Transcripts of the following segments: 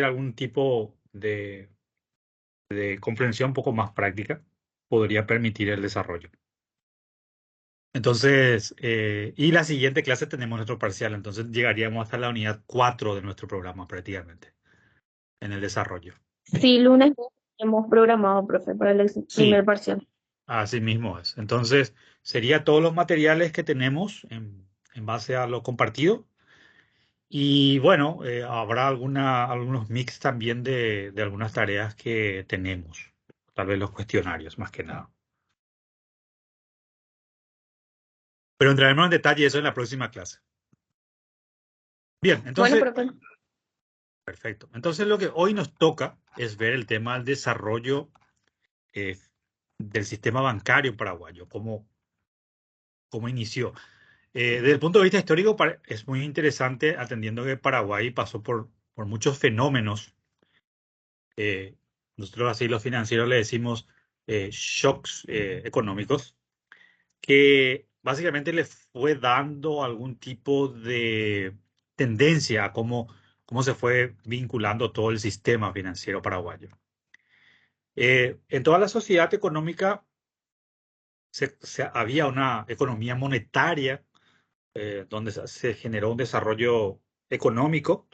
algún tipo de comprensión un poco más práctica, podría permitir el desarrollo. Entonces, y la siguiente clase tenemos nuestro parcial, entonces llegaríamos hasta la unidad 4 de nuestro programa prácticamente, en el desarrollo. Sí, lunes hemos programado, profe, para el primer Sí, parcial. así mismo es. Entonces, sería todos los materiales que tenemos en base a lo compartido. Y bueno, habrá algunos mix también de algunas tareas que tenemos, tal vez los cuestionarios más que nada. Pero entraremos en detalle eso en la próxima clase. Bien, Bueno, entonces, profe. perfecto. Entonces lo que hoy nos toca es ver el tema del desarrollo eh, del sistema bancario paraguayo, cómo inició. Desde el punto de vista histórico es muy interesante atendiendo que Paraguay pasó por muchos fenómenos. eh, Nosotros así los financieros le decimos shocks económicos, que básicamente le fue dando algún tipo de tendencia a cómo se fue vinculando todo el sistema financiero paraguayo. En toda la sociedad económica había una economía monetaria donde se generó un desarrollo económico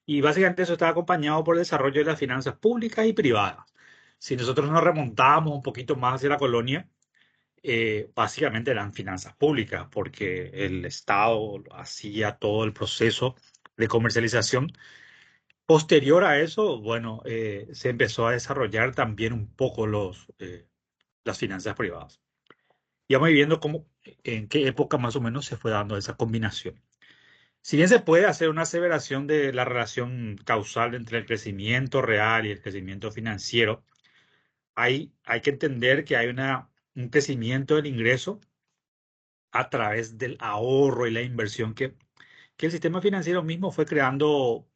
y básicamente eso estaba acompañado por el desarrollo de las finanzas públicas y privadas. Si nosotros nos remontamos un poquito más hacia la colonia, básicamente eran finanzas públicas, porque el Estado hacía todo el proceso de comercialización. Posterior a eso, bueno, se empezó a desarrollar también un poco las finanzas privadas. Y vamos viendo en qué época más o menos se fue dando esa combinación. Si bien se puede hacer una aseveración de la relación causal entre el crecimiento real y el crecimiento financiero, hay que entender que hay un crecimiento del ingreso a través del ahorro y la inversión que el sistema financiero mismo fue creando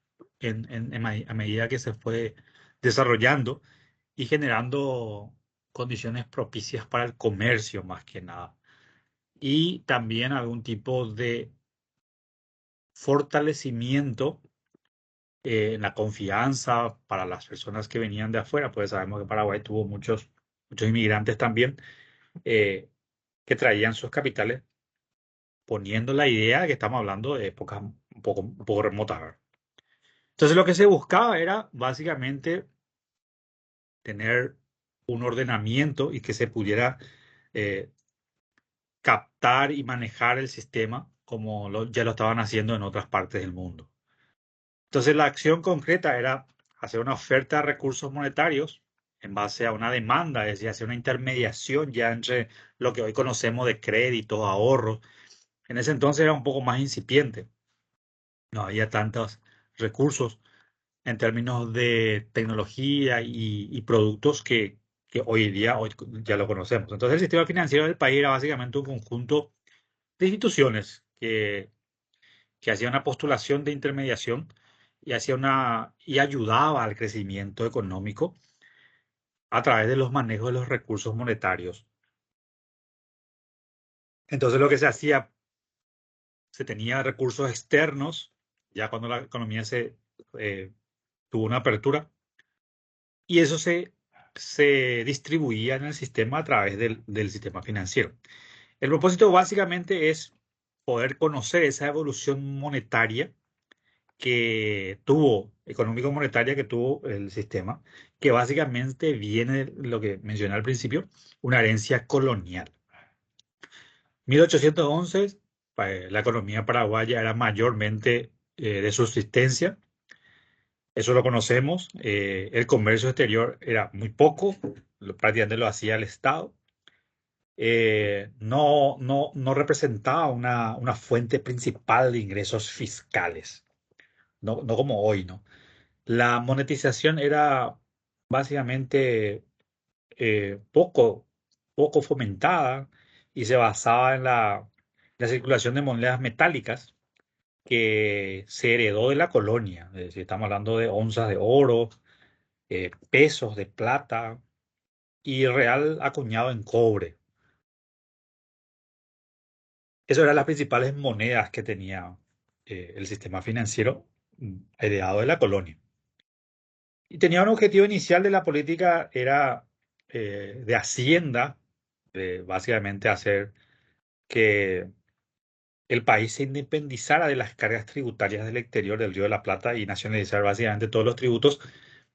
a medida que se fue desarrollando y generando condiciones propicias para el comercio más que nada. Y también algún tipo de fortalecimiento en la confianza para las personas que venían de afuera, pues sabemos que Paraguay tuvo muchos inmigrantes también eh, que traían sus capitales poniendo la idea de que estamos hablando de épocas un poco remotas, ¿verdad? Entonces lo que se buscaba era básicamente tener un ordenamiento y que se pudiera eh, captar y manejar el sistema como ya lo estaban haciendo en otras partes del mundo. Entonces la acción concreta era hacer una oferta de recursos monetarios en base a una demanda, es decir, hacer una intermediación ya entre lo que hoy conocemos de créditos, ahorros. En ese entonces era un poco más incipiente, no había tantos recursos en términos de tecnología y productos que hoy ya lo conocemos. Entonces, el sistema financiero del país era básicamente un conjunto de instituciones que hacían una postulación de intermediación y ayudaba al crecimiento económico a través de los manejos de los recursos monetarios. Entonces, lo que se hacía, se tenía recursos externos, ya cuando la economía eh, tuvo una apertura, y eso se distribuía en el sistema a través del sistema financiero. El propósito básicamente es poder conocer esa evolución monetaria económico-monetaria que tuvo el sistema, que básicamente viene de lo que mencioné al principio, una herencia colonial. 1811, la economía paraguaya era mayormente de subsistencia. Eso lo conocemos. El comercio exterior era muy poco, prácticamente lo hacía el Estado. No representaba una fuente principal de ingresos fiscales, no como hoy, ¿no? La monetización era básicamente poco fomentada y se basaba en la circulación de monedas metálicas que se heredó de la colonia. Es decir, estamos hablando de onzas de oro, pesos de plata y real acuñado en cobre. Esas eran las principales monedas que tenía el sistema financiero heredado de la colonia. Y tenía un objetivo inicial de la política, era de Hacienda, de básicamente hacer que el país se independizara de las cargas tributarias del exterior del Río de la Plata y nacionalizar básicamente todos los tributos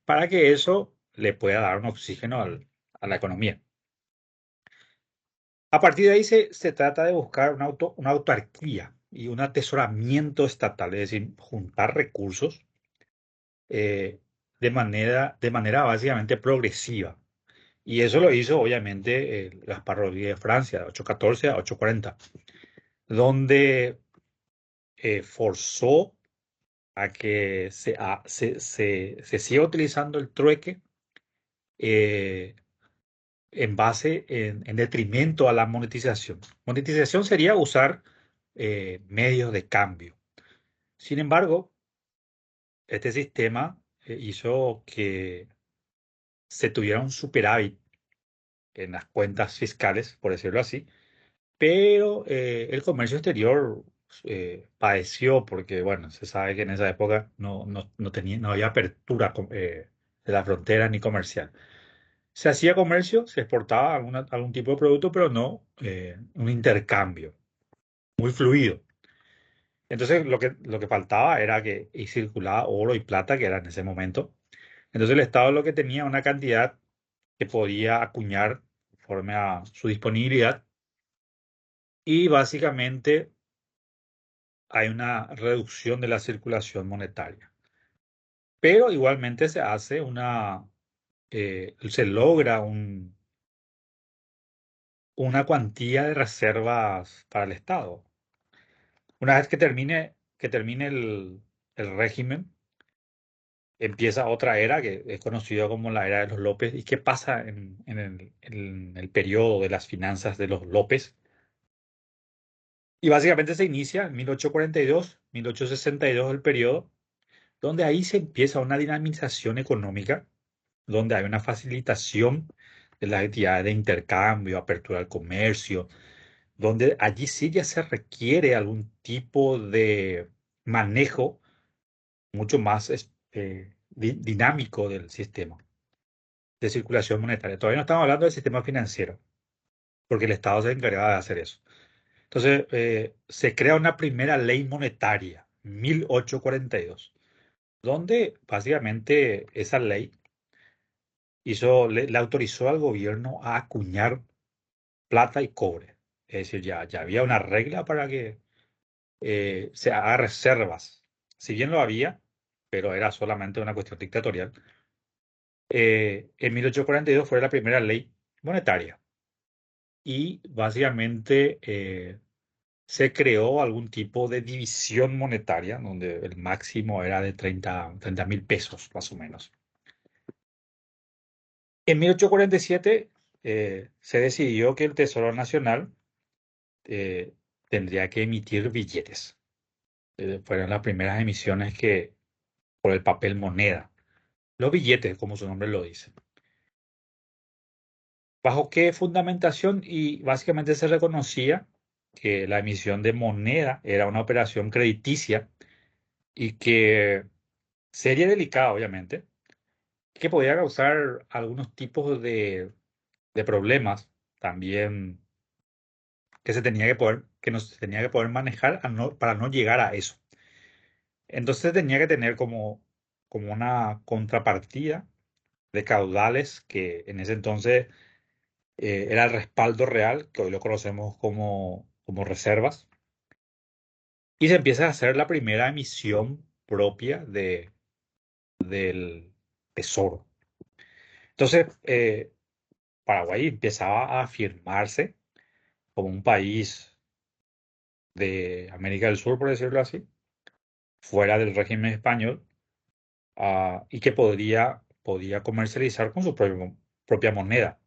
para que eso le pueda dar un oxígeno a la economía. A partir de ahí se trata de buscar una autarquía y un atesoramiento estatal, es decir, juntar recursos de manera básicamente progresiva. Y eso lo hizo obviamente Gaspar Rodríguez de Francia, de 814 a 840, donde forzó a que se siga utilizando el trueque eh, en detrimento a la monetización. Monetización sería usar medios de cambio. Sin embargo, este sistema hizo que se tuviera un superávit en las cuentas fiscales, por decirlo así, pero el comercio exterior padeció porque, bueno, se sabe que en esa época no había apertura de la frontera ni comercial. Se hacía comercio, se exportaba algún tipo de producto, pero no un intercambio muy fluido. Entonces, lo que faltaba era que y circulaba oro y plata, que era en ese momento. Entonces, el Estado lo que tenía una cantidad que podía acuñar conforme a su disponibilidad y básicamente hay una reducción de la circulación monetaria. Pero igualmente se logra una cuantía de reservas para el Estado. Una vez que termine el régimen, empieza otra era que es conocida como la era de los López. ¿Y qué pasa en el periodo de las finanzas de los López? Y básicamente se inicia en 1842, 1862 el periodo, donde ahí se empieza una dinamización económica, donde hay una facilitación de las actividades de intercambio, apertura al comercio, donde allí sí ya se requiere algún tipo de manejo mucho más dinámico del sistema de circulación monetaria. Todavía no estamos hablando del sistema financiero, porque el Estado se encargaba de hacer eso. Entonces, se crea una primera ley monetaria, 1842, donde básicamente esa ley le autorizó al gobierno a acuñar plata y cobre. Es decir, ya había una regla para que se haga reservas. Si bien lo había, pero era solamente una cuestión dictatorial. En 1842 fue la primera ley monetaria y básicamente se creó algún tipo de división monetaria donde el máximo era de 30.000 pesos, más o menos. En 1847 se decidió que el Tesoro Nacional eh, tendría que emitir billetes. Fueron las primeras emisiones por el papel moneda. Los billetes, como su nombre lo dice. ¿Bajo qué fundamentación? Y básicamente se reconocía que la emisión de moneda era una operación crediticia y que sería delicada, obviamente, que podía causar algunos tipos de problemas también que no se tenía que poder manejar para no llegar a eso. Entonces tenía que tener como una contrapartida de caudales que en ese entonces era el respaldo real, que hoy lo conocemos como reservas, y se empieza a hacer la primera emisión propia del tesoro. Entonces, Paraguay empezaba a afirmarse como un país de América del Sur, por decirlo así, fuera del régimen español, y que podía comercializar con su propia moneda.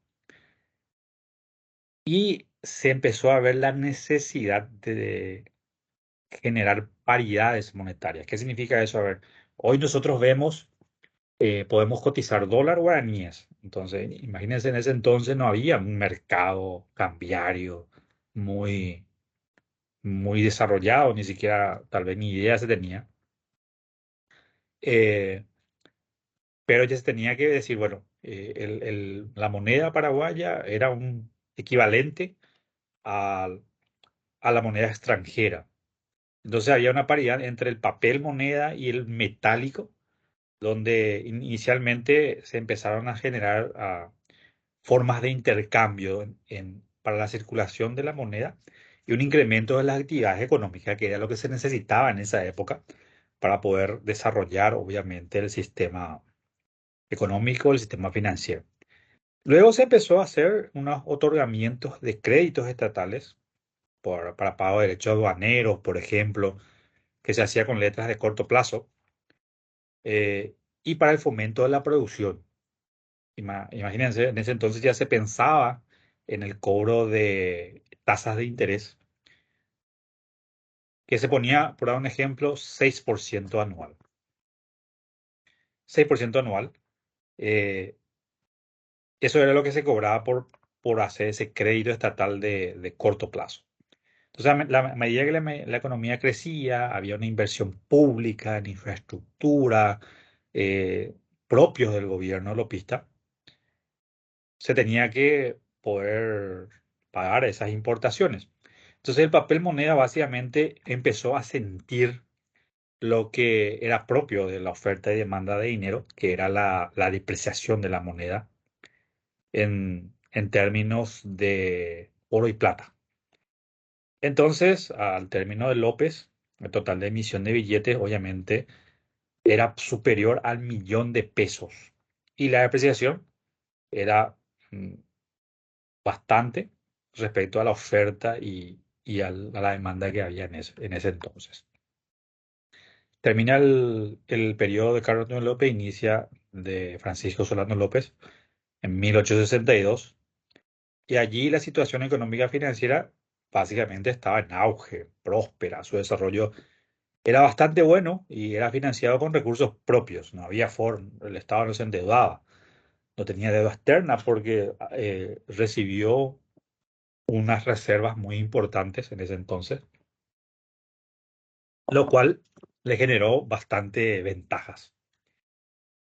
Y se empezó a ver la necesidad de generar paridades monetarias. ¿Qué significa eso? A ver, hoy nosotros podemos cotizar dólar guaraníes. Entonces, imagínense, en ese entonces no había un mercado cambiario muy, muy desarrollado, ni siquiera tal vez ni idea se tenía. Eh, pero ya se tenía que decir, bueno, la moneda paraguaya era un equivalente al- a la moneda extranjera. Entonces había una paridad entre el papel moneda y el metálico, donde inicialmente se empezaron a generar formas de intercambio para la circulación de la moneda y un incremento de las actividades económicas, que era lo que se necesitaba en esa época para poder desarrollar, obviamente, el sistema económico, el sistema financiero. Luego se empezó a hacer unos otorgamientos de créditos estatales para pago de derechos aduaneros, por ejemplo, que se hacía con letras de corto plazo, y para el fomento de la producción. Imagínense, en ese entonces ya se pensaba en el cobro de tasas de interés, que se ponía, por dar un ejemplo, 6% anual. 6% anual. eh, Eso era lo que se cobraba por hacer ese crédito estatal de corto plazo. Entonces, a medida que la economía crecía, había una inversión pública en infraestructura, eh, propios del gobierno lopista, se tenía que poder pagar esas importaciones. Entonces el papel moneda básicamente empezó a sentir lo que era propio de la oferta y demanda de dinero, que era la depreciación de la moneda en términos de oro y plata. Entonces, al término de López, el total de emisión de billetes obviamente era superior al 1.000.000 de pesos y la depreciación era mm, bastante respecto a la oferta a la demanda que había en ese entonces. Termina el periodo de Carlos López, inicia de Francisco Solano López en 1862, y allí la situación económica financiera básicamente estaba en auge, próspera, su desarrollo era bastante bueno y era financiado con recursos propios, no había forma, el Estado no se endeudaba, no tenía deuda externa porque recibió unas reservas muy importantes en ese entonces, lo cual le generó bastante ventajas.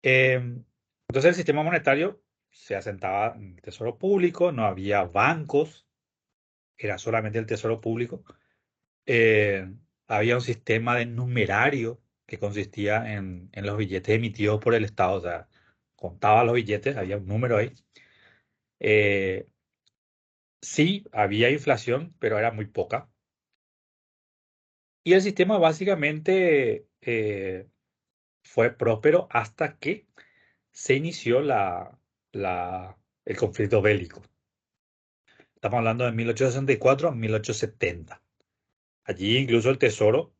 Entonces el sistema monetario se asentaba en el tesoro público, no había bancos, era solamente el tesoro público. Eh, Había un sistema de numerario que consistía en los billetes emitidos por el Estado, o sea, contaba los billetes, había un número ahí. Eh, sí, había inflación, pero era muy poca. Y el sistema básicamente fue próspero hasta que se inició el conflicto bélico. Estamos hablando de 1864 a 1870. Allí incluso el Tesoro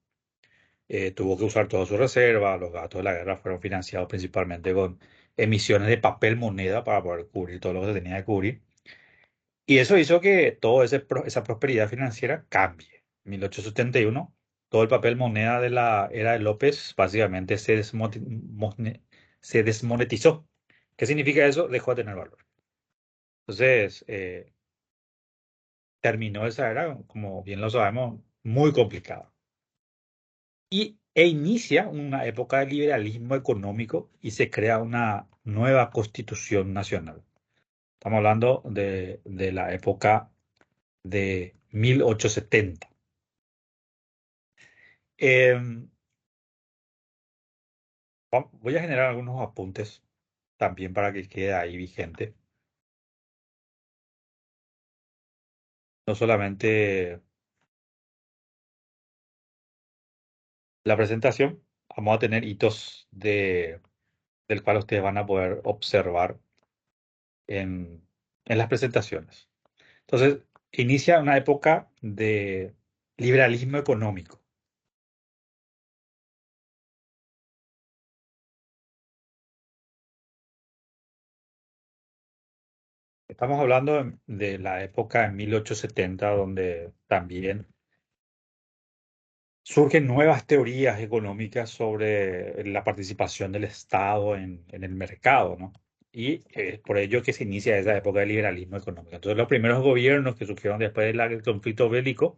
tuvo que usar toda su reserva, los gastos de la guerra fueron financiados principalmente con emisiones de papel moneda para poder cubrir todo lo que se tenía que cubrir. Y eso hizo que toda esa prosperidad financiera cambie. En 1871, todo el papel moneda de la era de López básicamente se desmonetizó. ¿Qué significa eso? Dejó de tener valor. Entonces, terminó esa era, como bien lo sabemos, muy complicada. E inicia una época de liberalismo económico y se crea una nueva constitución nacional. Estamos hablando de la época de 1870. Em, Voy a generar algunos apuntes también para que quede ahí vigente. No solamente la presentación, vamos a tener hitos del cual ustedes van a poder observar en las presentaciones. Entonces, inicia una época de liberalismo económico. Estamos hablando de la época de 1870, donde también surgen nuevas teorías económicas sobre la participación del Estado en el mercado, ¿no? Y por ello que se inicia esa época de liberalismo económico. Entonces, los primeros gobiernos que surgieron después del conflicto bélico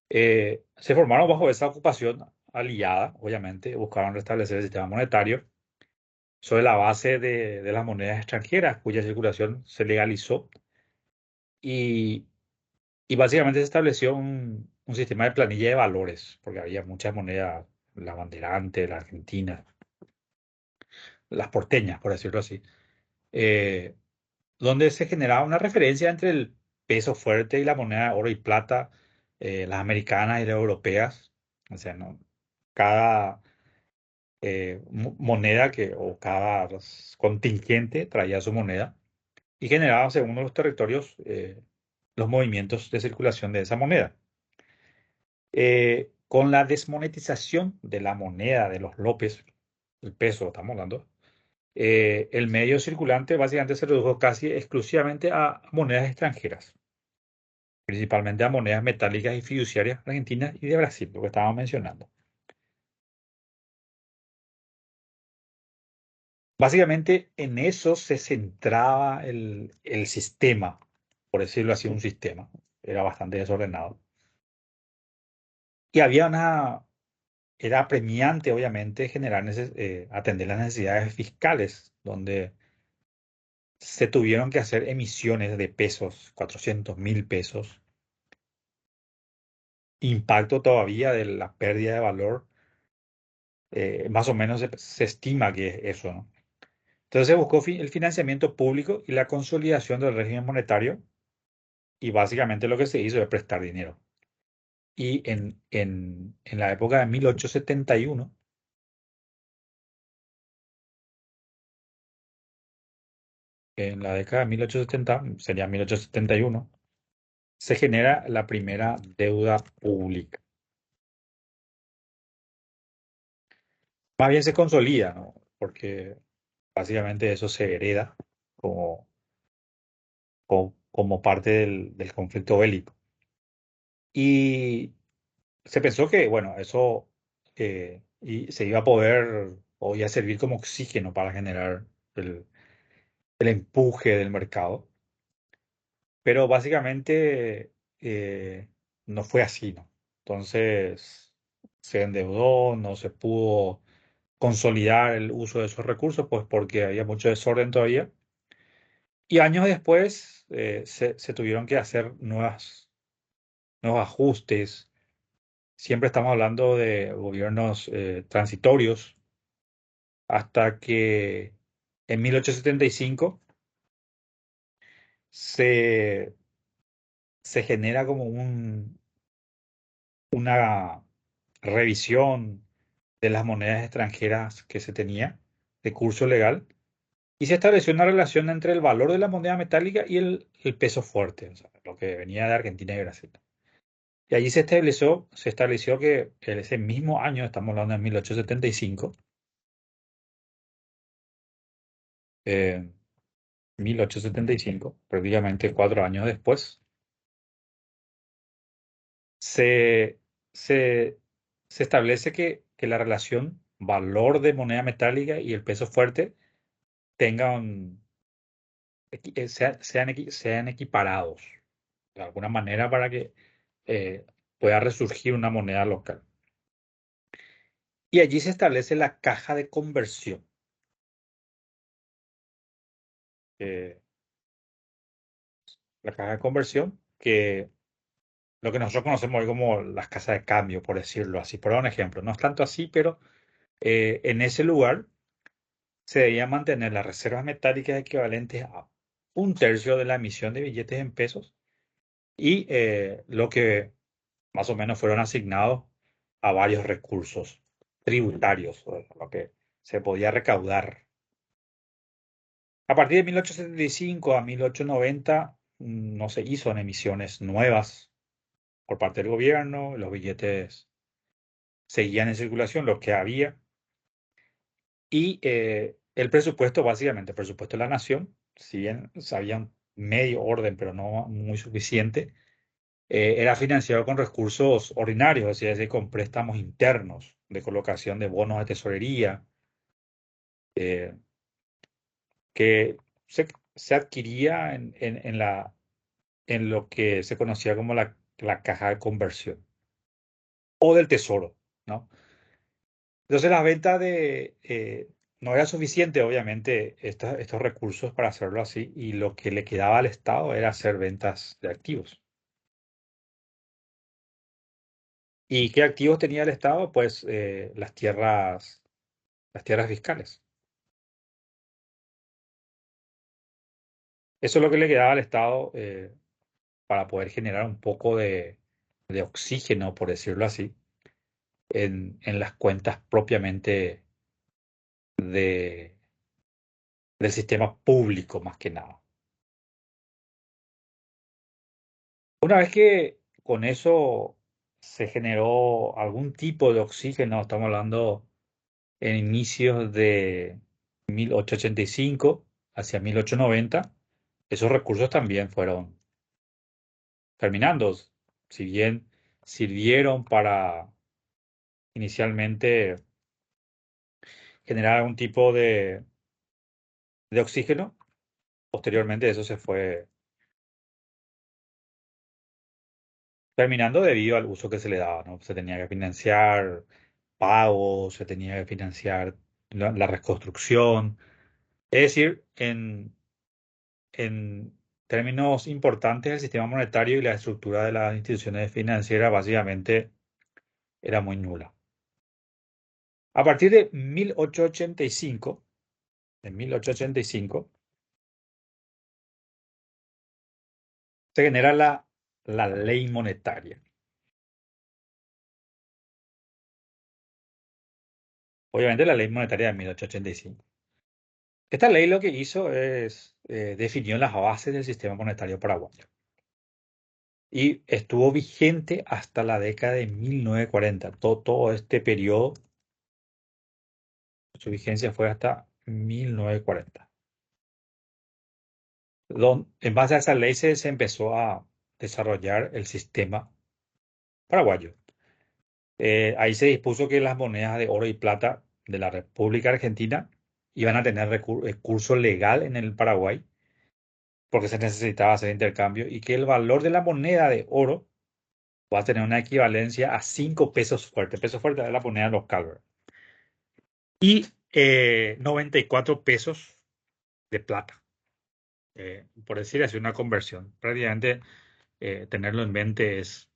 se formaron bajo esa ocupación aliada, obviamente, buscaron restablecer el sistema monetario sobre la base de las monedas extranjeras, cuya circulación se legalizó y, y básicamente se estableció un sistema de planilla de valores, porque había muchas monedas, la banderante, la argentina, las porteñas, por decirlo así, eh, donde se generaba una referencia entre el peso fuerte y la moneda de oro y plata, las americanas y las europeas. O sea, ¿no? Cada moneda o cada contingente traía su moneda y generaba, según los territorios, los movimientos de circulación de esa moneda. Con la desmonetización de la moneda de los López, el peso, estamos hablando, el medio circulante básicamente se redujo casi exclusivamente a monedas extranjeras, principalmente a monedas metálicas y fiduciarias argentinas y de Brasil, lo que estábamos mencionando. Básicamente en eso se centraba el sistema, por decirlo así, un sistema. Era bastante desordenado. Y era apremiante, obviamente, atender las necesidades fiscales, donde se tuvieron que hacer emisiones de pesos, 400.000 pesos. Impacto todavía de la pérdida de valor, más o menos se estima que es eso, ¿no? Entonces se buscó el financiamiento público y la consolidación del régimen monetario, y básicamente lo que se hizo es prestar dinero. Y en la época de 1871, en la década de 1870, sería 1871, se genera la primera deuda pública. Más bien se consolida, ¿no? Porque básicamente eso se hereda como, como parte del conflicto bélico. Y se pensó que, bueno, eso y se iba a poder o iba a servir como oxígeno para generar el empuje del mercado, pero básicamente no fue así, ¿no? Entonces se endeudó, no se pudo consolidar el uso de esos recursos, pues porque había mucho desorden todavía. Y años después se tuvieron que hacer nuevos ajustes. Siempre estamos hablando de gobiernos transitorios, hasta que en 1875 se, se genera como una revisión de las monedas extranjeras que se tenía de curso legal y se estableció una relación entre el valor de la moneda metálica y el peso fuerte, o sea, lo que venía de Argentina y Brasil. Y allí se estableció que en ese mismo año, estamos hablando de 1875, 1875, prácticamente 4 años después, se, se, se establece que la relación valor de moneda metálica y el peso fuerte tengan, sean equiparados de alguna manera para que eh, pueda resurgir una moneda local. Y allí se establece la caja de conversión. eh, la caja de conversión, que lo que nosotros conocemos hoy como las casas de cambio, por decirlo así, por dar un ejemplo. No es tanto así, pero en ese lugar se debían mantener las reservas metálicas equivalentes a un tercio de la emisión de billetes en pesos y lo que más o menos fueron asignados a varios recursos tributarios, o lo que se podía recaudar. A partir de 1875 a 1890 no se hizo en emisiones nuevas por parte del gobierno, los billetes seguían en circulación, los que había, y el presupuesto, básicamente, el presupuesto de la nación, si bien sabía un medio orden, pero no muy suficiente, era financiado con recursos ordinarios, es decir, con préstamos internos de colocación de bonos de tesorería, eh, que se adquiría en lo que se conocía como la caja de conversión o del tesoro, ¿no? Entonces, las ventas no era suficiente, obviamente, estos recursos para hacerlo así, y lo que le quedaba al Estado era hacer ventas de activos. ¿Y qué activos tenía el Estado? Pues las tierras fiscales. Eso es lo que le quedaba al Estado para poder generar un poco de oxígeno, por decirlo así, en las cuentas propiamente de, del sistema público, más que nada. Una vez que con eso se generó algún tipo de oxígeno, estamos hablando en inicios de 1885 hacia 1890, esos recursos también fueron terminando. Si bien sirvieron para inicialmente generar algún tipo de oxígeno, posteriormente eso se fue terminando debido al uso que se le daba, ¿no? Se tenía que financiar pagos, se tenía que financiar la reconstrucción. Es decir, en términos importantes, el sistema monetario y la estructura de las instituciones financieras básicamente era muy nula. A partir de 1885, en 1885, se genera la ley monetaria. Obviamente la ley monetaria de 1885. Esta ley lo que hizo es definió las bases del sistema monetario paraguayo y estuvo vigente hasta la década de 1940. Todo este periodo, su vigencia fue hasta 1940. En base a esa ley se empezó a desarrollar el sistema paraguayo. Ahí se dispuso que las monedas de oro y plata de la República Argentina iban a tener recurso legal en el Paraguay porque se necesitaba hacer intercambio y que el valor de la moneda de oro va a tener una equivalencia a 5 pesos fuertes. Peso fuerte es la moneda local, ¿verdad? Y 94 pesos de plata. Por decir así, una conversión. Prácticamente tenerlo en mente es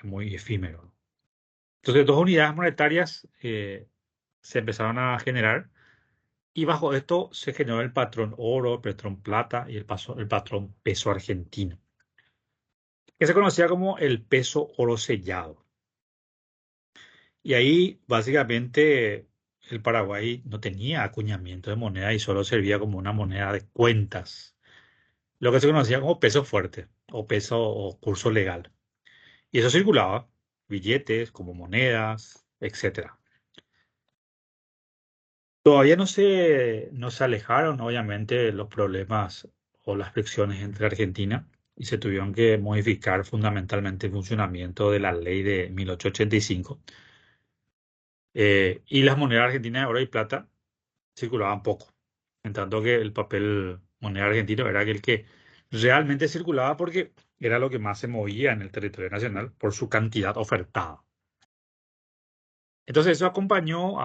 muy efímero. Entonces, dos unidades monetarias se empezaron a generar y bajo esto se generó el patrón oro, el patrón plata y el patrón peso argentino, que se conocía como el peso oro sellado. Y ahí básicamente el Paraguay no tenía acuñamiento de moneda y solo servía como una moneda de cuentas, lo que se conocía como peso fuerte o peso o curso legal. Y eso circulaba, billetes como monedas, etcétera. Todavía no se alejaron, obviamente, los problemas o las fricciones entre Argentina y se tuvieron que modificar fundamentalmente el funcionamiento de la ley de 1885. Y las monedas argentinas de oro y plata circulaban poco, en tanto que el papel moneda argentino era el que realmente circulaba porque era lo que más se movía en el territorio nacional por su cantidad ofertada. Entonces eso acompañó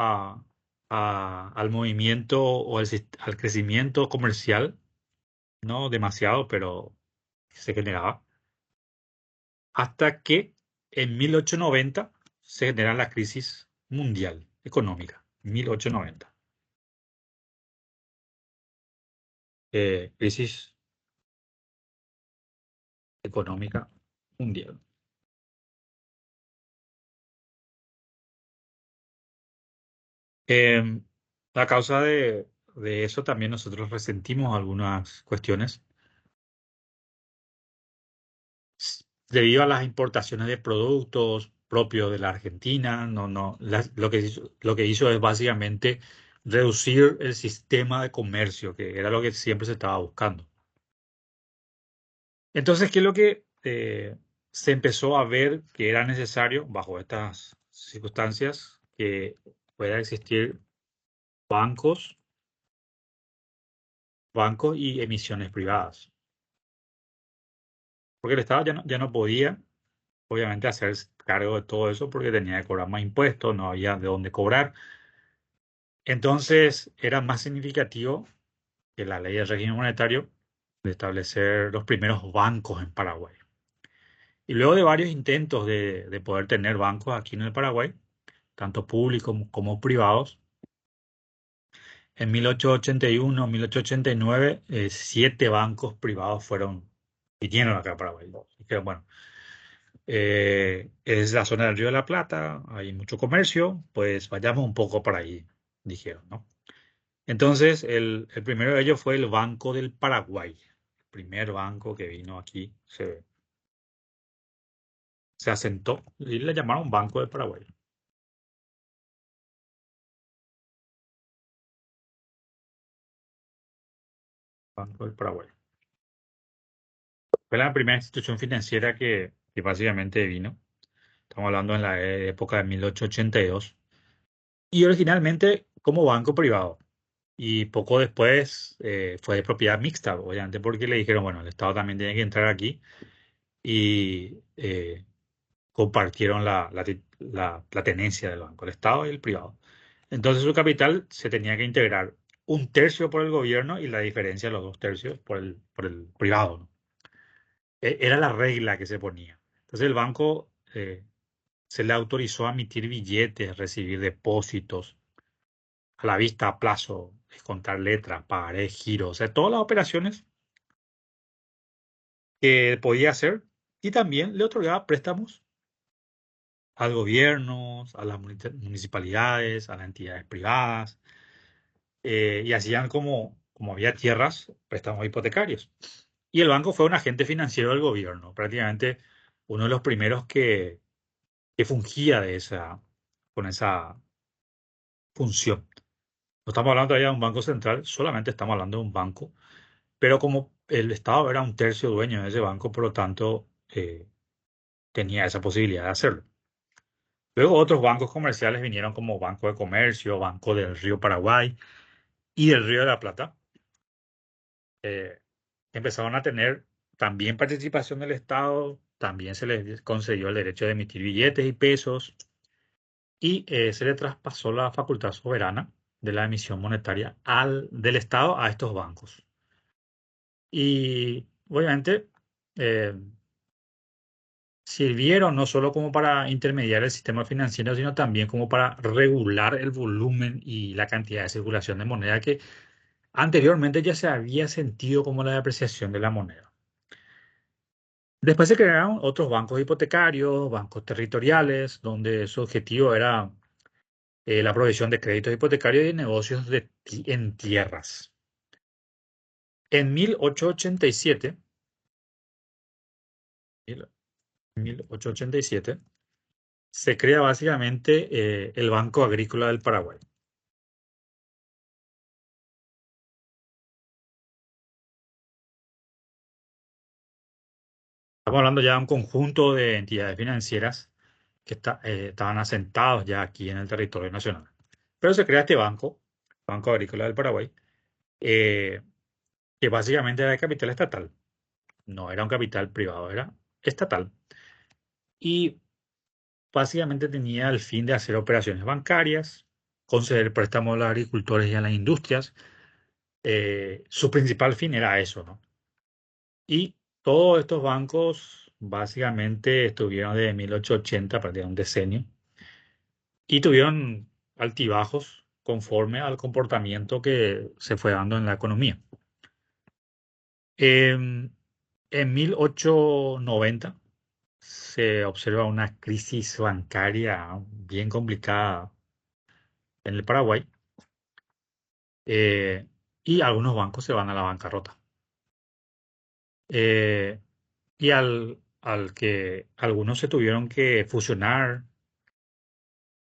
al movimiento o al crecimiento comercial, no demasiado, pero se generaba, hasta que en 1890 se genera la crisis mundial económica, 1890. Crisis económica mundial. Em, a causa de eso también nosotros resentimos algunas cuestiones debido a las importaciones de productos propios de la Argentina. Lo que hizo es básicamente reducir el sistema de comercio, que era lo que siempre se estaba buscando. Entonces, ¿qué es lo que se empezó a ver que era necesario bajo estas circunstancias? Que pueda existir bancos, bancos y emisiones privadas. Porque el Estado ya no podía, obviamente, hacerse cargo de todo eso porque tenía que cobrar más impuestos, no había de dónde cobrar. Entonces era más significativo que la ley del régimen monetario de establecer los primeros bancos en Paraguay. Y luego de varios intentos de poder tener bancos aquí en el Paraguay, tanto públicos como privados, en 1881, 1889, 7 bancos privados vinieron acá a Paraguay. Dijeron, bueno, es la zona del Río de la Plata, hay mucho comercio, pues vayamos un poco para ahí, dijeron, ¿no? Entonces, el primero de ellos fue el Banco del Paraguay, el primer banco que vino aquí, se asentó y le llamaron Banco del Paraguay, Banco del Paraguay. Fue la primera institución financiera que básicamente vino. Estamos hablando en la época de 1882. Y originalmente como banco privado. Y poco después fue de propiedad mixta, obviamente, porque le dijeron, bueno, el Estado también tiene que entrar aquí. Y compartieron la tenencia del banco, el Estado y el privado. Entonces su capital se tenía que integrar un tercio por el gobierno y la diferencia de los 2 tercios por el privado, ¿no? Era la regla que se ponía. Entonces el banco se le autorizó a emitir billetes, recibir depósitos a la vista, a plazo, descontar letras, pagaré, giros, o sea, todas las operaciones que podía hacer y también le otorgaba préstamos al gobierno, a las municipalidades, a las entidades privadas, y hacían como había tierras, préstamos hipotecarios. Y el banco fue un agente financiero del gobierno, prácticamente uno de los primeros que fungía con esa función. No estamos hablando todavía de un banco central, solamente estamos hablando de un banco, pero como el Estado era un tercio dueño de ese banco, por lo tanto, tenía esa posibilidad de hacerlo. Luego otros bancos comerciales vinieron como Banco de Comercio, Banco del Río Paraguay y del Río de la Plata. eh, Empezaron a tener también participación del Estado, también se les concedió el derecho de emitir billetes y pesos y se le traspasó la facultad soberana de la emisión monetaria del Estado a estos bancos. Y obviamente eh, sirvieron no solo como para intermediar el sistema financiero, sino también como para regular el volumen y la cantidad de circulación de moneda que anteriormente ya se había sentido como la depreciación de la moneda. Después se crearon otros bancos hipotecarios, bancos territoriales, donde su objetivo era la provisión de créditos hipotecarios y negocios en tierras. En 1887, 1887 se crea básicamente el Banco Agrícola del Paraguay. Estamos hablando ya de un conjunto de entidades financieras que estaban asentados ya aquí en el territorio nacional. Pero se crea este banco, Banco Agrícola del Paraguay, eh, que básicamente era de capital estatal. No era un capital privado, era estatal. Y básicamente tenía el fin de hacer operaciones bancarias, conceder préstamos a los agricultores y a las industrias. Su principal fin era eso, ¿no? Y todos estos bancos básicamente estuvieron desde 1880, prácticamente un decenio, y tuvieron altibajos conforme al comportamiento que se fue dando en la economía. Em, en 1890 se observa una crisis bancaria bien complicada en el Paraguay, eh, y algunos bancos se van a la bancarrota. Eh, y al que algunos se tuvieron que fusionar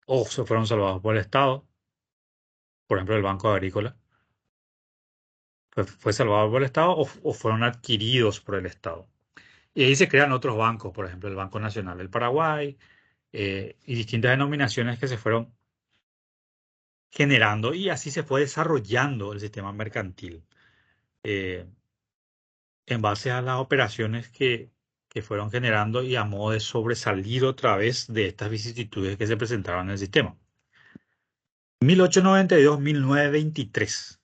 o se fueron salvados por el Estado, por ejemplo el Banco Agrícola, fue salvado por el Estado o fueron adquiridos por el Estado. Y ahí se crean otros bancos, por ejemplo el Banco Nacional del Paraguay, y distintas denominaciones que se fueron generando y así se fue desarrollando el sistema mercantil eh, en base a las operaciones que fueron generando y a modo de sobresalir otra vez de estas vicisitudes que se presentaron en el sistema. 1892-1923.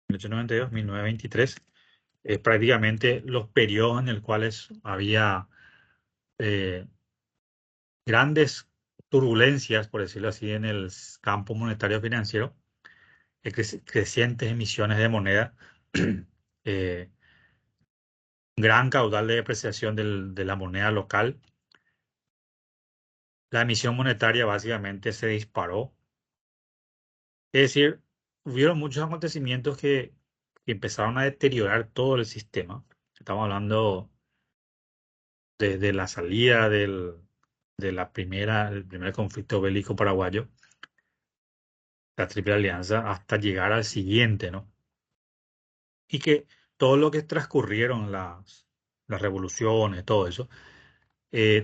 1892-1923 es prácticamente los periodos en los cuales había eh, grandes turbulencias, por decirlo así, en el campo monetario financiero, crecientes emisiones de moneda, eh, gran caudal de depreciación de la moneda local. La emisión monetaria básicamente se disparó. Es decir, hubieron muchos acontecimientos que empezaron a deteriorar todo el sistema. Estamos hablando desde la salida del primer conflicto bélico paraguayo, la Triple Alianza, hasta llegar al siguiente, ¿no? Y que todo lo que transcurrieron las revoluciones, todo eso,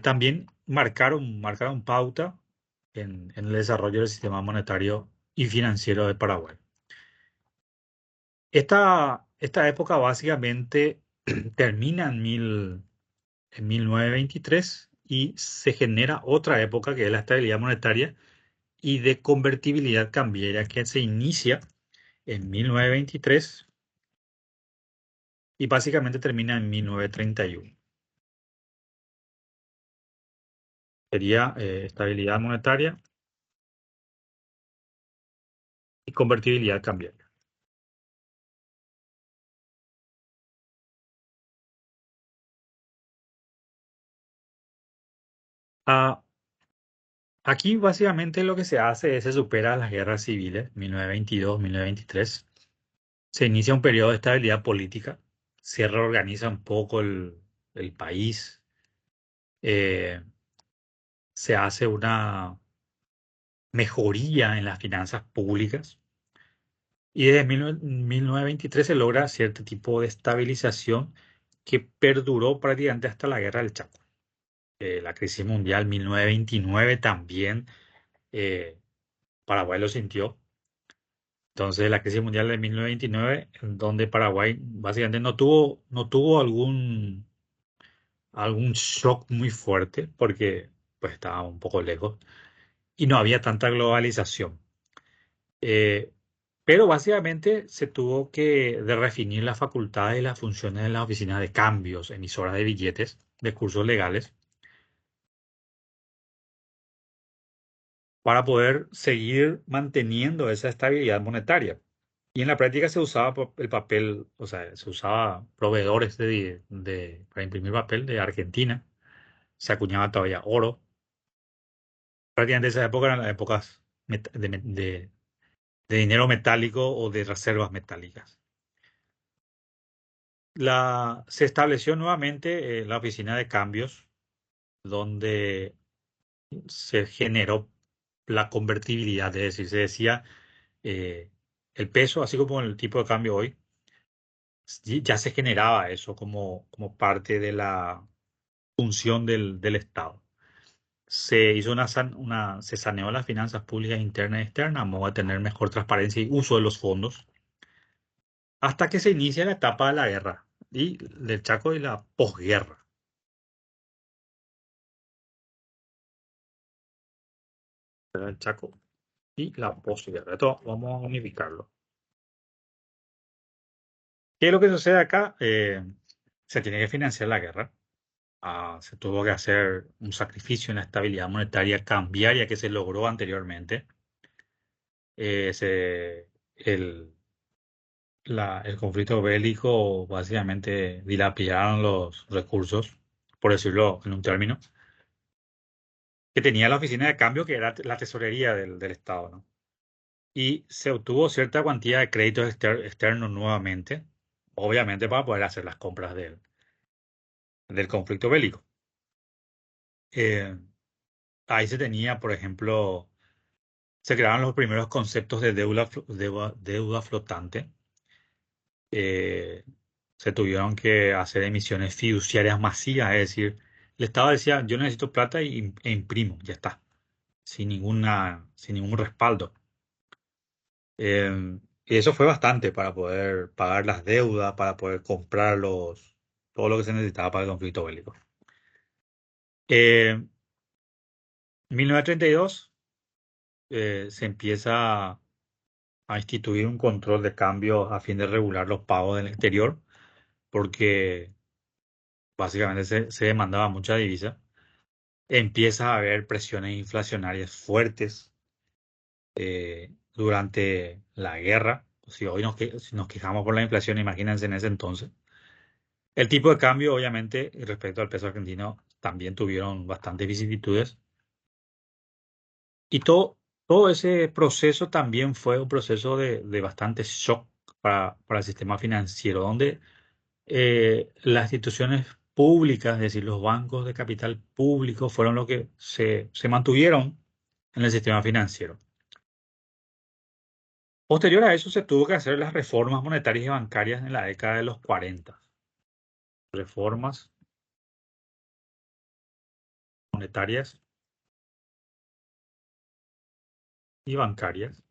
también marcaron pauta en el desarrollo del sistema monetario y financiero de Paraguay. Esta época básicamente termina en 1923 y se genera otra época que es la estabilidad monetaria y de convertibilidad cambiaria que se inicia en 1923 y básicamente termina en 1931. Sería estabilidad monetaria y convertibilidad cambiaria. Ah, aquí básicamente lo que se hace es se supera las guerras civiles, 1922-1923. Se inicia un periodo de estabilidad política, se reorganiza un poco el país, eh, se hace una mejoría en las finanzas públicas y desde 1923 se logra cierto tipo de estabilización que perduró prácticamente hasta la Guerra del Chaco. La crisis mundial 1929 también eh, Paraguay lo sintió. Entonces la crisis mundial de 1929, en donde Paraguay básicamente no tuvo algún shock muy fuerte porque pues estaba un poco lejos y no había tanta globalización. Eh, pero básicamente se tuvo que de redefinir las facultades y las funciones de las oficinas de cambios, emisoras de billetes, de cursos legales, para poder seguir manteniendo esa estabilidad monetaria. Y en la práctica se usaba el papel, o sea, se usaba proveedores para imprimir papel de Argentina, se acuñaba todavía oro. Prácticamente esa época eran las épocas de dinero metálico o de reservas metálicas. Se estableció nuevamente la oficina de cambios, donde se generó la convertibilidad, es decir, se decía eh, el peso, así como el tipo de cambio hoy, ya se generaba eso como parte de la función del Estado. Se hizo se saneó las finanzas públicas internas y externas a modo de tener mejor transparencia y uso de los fondos, hasta que se inicia la etapa de la guerra y del Chaco y la posguerra. El Chaco y la posguerra. Esto vamos a unificarlo. ¿Qué es lo que sucede acá? Se tiene que financiar la guerra. Se tuvo que hacer un sacrificio en la estabilidad monetaria cambiaria que se logró anteriormente. El, el conflicto bélico básicamente dilapidaron los recursos, por decirlo en un término, que tenía la oficina de cambio, que era la tesorería del Estado, ¿no? Y se obtuvo cierta cuantía de créditos externos nuevamente, obviamente para poder hacer las compras del conflicto bélico. Eh, Ahí se tenía, por ejemplo, se crearon los primeros conceptos de deuda flotante. Eh, Se tuvieron que hacer emisiones fiduciarias masivas, es decir, el Estado decía, yo necesito plata e imprimo, ya está, sin ningún respaldo. Y eso fue bastante para poder pagar las deudas, para poder comprar todo lo que se necesitaba para el conflicto bélico. Eh, En 1932 se empieza a instituir un control de cambio a fin de regular los pagos del exterior, porque básicamente se demandaba mucha divisa. Empieza a haber presiones inflacionarias fuertes durante la guerra. Si hoy si nos quejamos por la inflación, imagínense en ese entonces. El tipo de cambio, obviamente, y respecto al peso argentino, también tuvieron bastantes vicisitudes. Y todo ese proceso también fue un proceso de bastante shock para el sistema financiero, donde las instituciones públicas, es decir, los bancos de capital público, fueron los que se mantuvieron en el sistema financiero. Posterior a eso se tuvo que hacer las reformas monetarias y bancarias en la década de los 40. Reformas monetarias y bancarias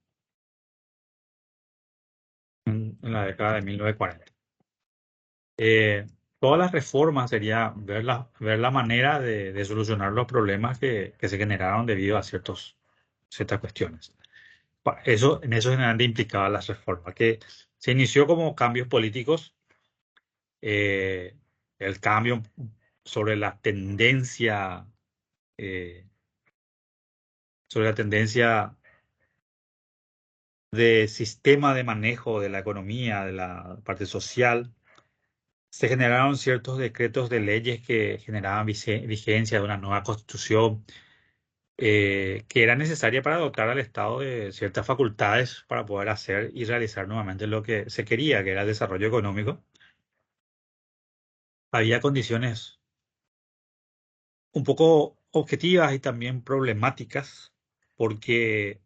en la década de 1940. Eh, Todas las reformas sería ver la manera de solucionar los problemas que se generaron debido a ciertas cuestiones. En eso generalmente implicaba las reformas, que se inició como cambios políticos, eh, el cambio sobre la tendencia, eh, sobre la tendencia de sistema de manejo de la economía, de la parte social. Se generaron ciertos decretos de leyes que generaban vigencia de una nueva constitución que era necesaria para dotar al Estado de ciertas facultades para poder hacer y realizar nuevamente lo que se quería, que era el desarrollo económico. Había condiciones un poco objetivas y también problemáticas porque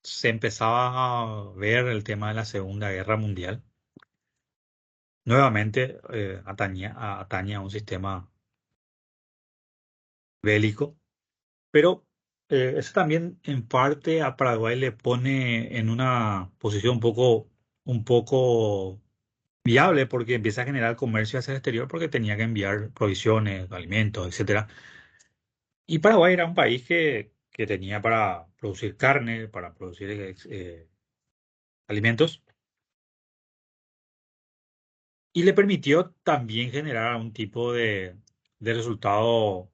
se empezaba a ver el tema de la Segunda Guerra Mundial. Nuevamente atañe a un sistema bélico. Pero eso también en parte a Paraguay le pone en una posición un poco viable porque empieza a generar comercio hacia el exterior porque tenía que enviar provisiones, alimentos, etcétera. Y Paraguay era un país que tenía para producir carne, para producir alimentos y le permitió también generar un tipo de resultado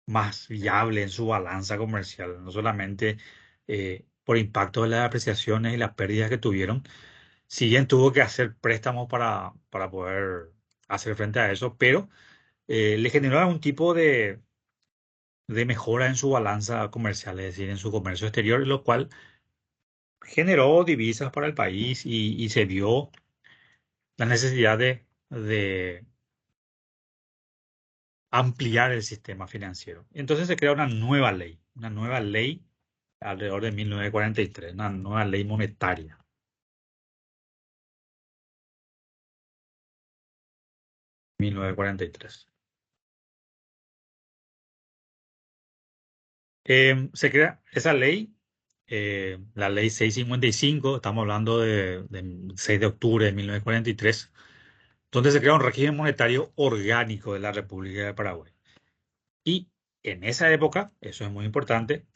más viable en su balanza comercial, no solamente por impacto de las apreciaciones y las pérdidas que tuvieron. Si bien tuvo que hacer préstamos para poder hacer frente a eso, pero le generó algún tipo de mejora en su balanza comercial, es decir, en su comercio exterior, lo cual generó divisas para el país y se vio la necesidad de ampliar el sistema financiero. Entonces se crea una nueva ley alrededor de 1943, una nueva ley monetaria, 1943. Se crea esa ley, la ley 655, estamos hablando de 6 de octubre de 1943, donde se crea un régimen monetario orgánico de la República de Paraguay. Y en esa época, eso es muy importante,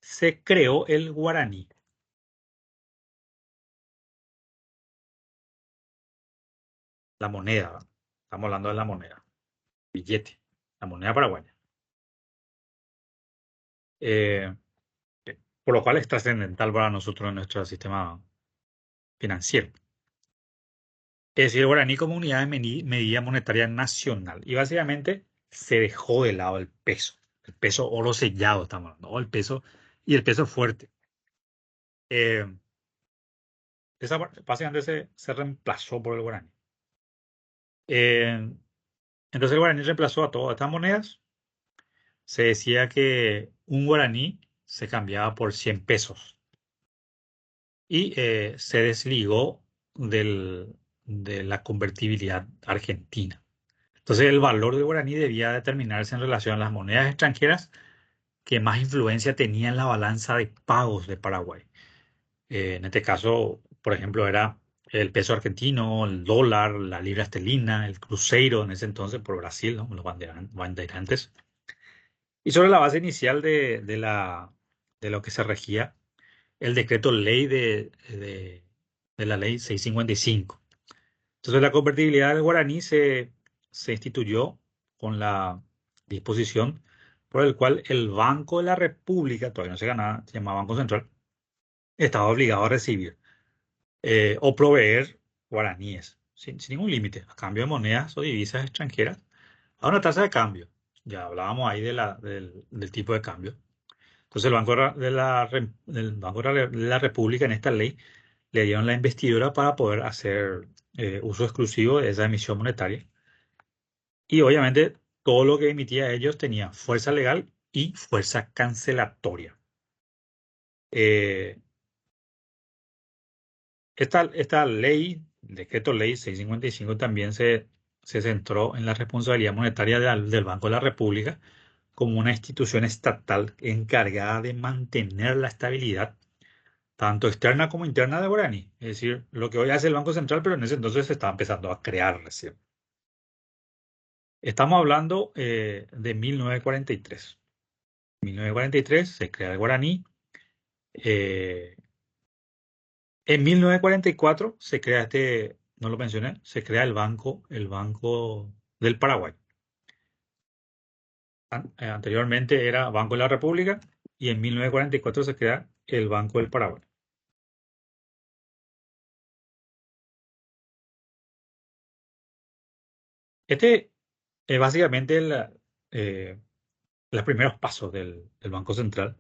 se creó el guaraní, la moneda, ¿verdad? Estamos hablando de la moneda, billete, la moneda paraguaya. Eh, por lo cual es trascendental para nosotros en nuestro sistema financiero. Es decir, el guaraní como unidad de medida monetaria nacional. Y básicamente se dejó de lado el peso oro sellado, estamos hablando, o el peso y el peso fuerte. Eh, básicamente se reemplazó por el guaraní. Eh, entonces el guaraní reemplazó a todas estas monedas. Se decía que un guaraní se cambiaba por 100 pesos y se desligó de la convertibilidad argentina. Entonces, el valor del guaraní debía determinarse en relación a las monedas extranjeras que más influencia tenían en la balanza de pagos de Paraguay. En este caso, por ejemplo, era el peso argentino, el dólar, la libra esterlina, el cruzeiro en ese entonces por Brasil, ¿no? Los bandeirantes. Y sobre la base inicial de lo que se regía el decreto ley de la ley 655. Entonces la convertibilidad del guaraní se instituyó con la disposición por el cual el Banco de la República, todavía no se ganaba, se llamaba Banco Central, estaba obligado a recibir o proveer guaraníes sin ningún límite, a cambio de monedas o divisas extranjeras, a una tasa de cambio. Ya hablábamos ahí del tipo de cambio. Entonces el Banco del Banco de la República en esta ley le dieron la investidura para poder hacer uso exclusivo de esa emisión monetaria. Y obviamente todo lo que emitía ellos tenía fuerza legal y fuerza cancelatoria. Eh, esta ley, el decreto ley 655, también se centró en la responsabilidad monetaria del Banco de la República como una institución estatal encargada de mantener la estabilidad tanto externa como interna de Guaraní. Es decir, lo que hoy hace el Banco Central, pero en ese entonces se estaba empezando a crear recién. Estamos hablando de 1943. 1943 se crea el Guaraní. Eh, en 1944 se crea no lo mencioné, se crea el Banco del Paraguay. Anteriormente era Banco de la República y en 1944 se crea el Banco del Paraguay. Este es básicamente eh, los primeros pasos del Banco Central,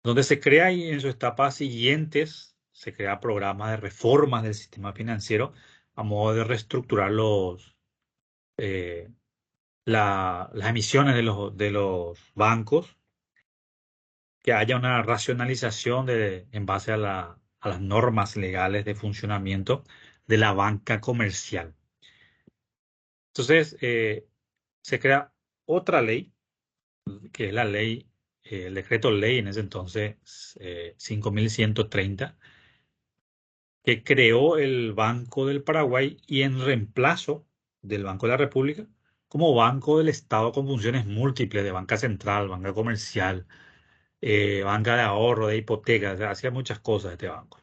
donde se crea y en sus etapas siguientes se crea programas de reformas del sistema financiero a modo de reestructurar eh, las emisiones de los bancos, que haya una racionalización en base a las normas legales de funcionamiento de la banca comercial. Entonces, se crea otra ley, que es la ley, el decreto ley en ese entonces, 5130, que creó el Banco del Paraguay y en reemplazo del Banco de la República, como Banco del Estado con funciones múltiples de banca central, banca comercial, banca de ahorro, de hipotecas, o sea, hacía muchas cosas este banco.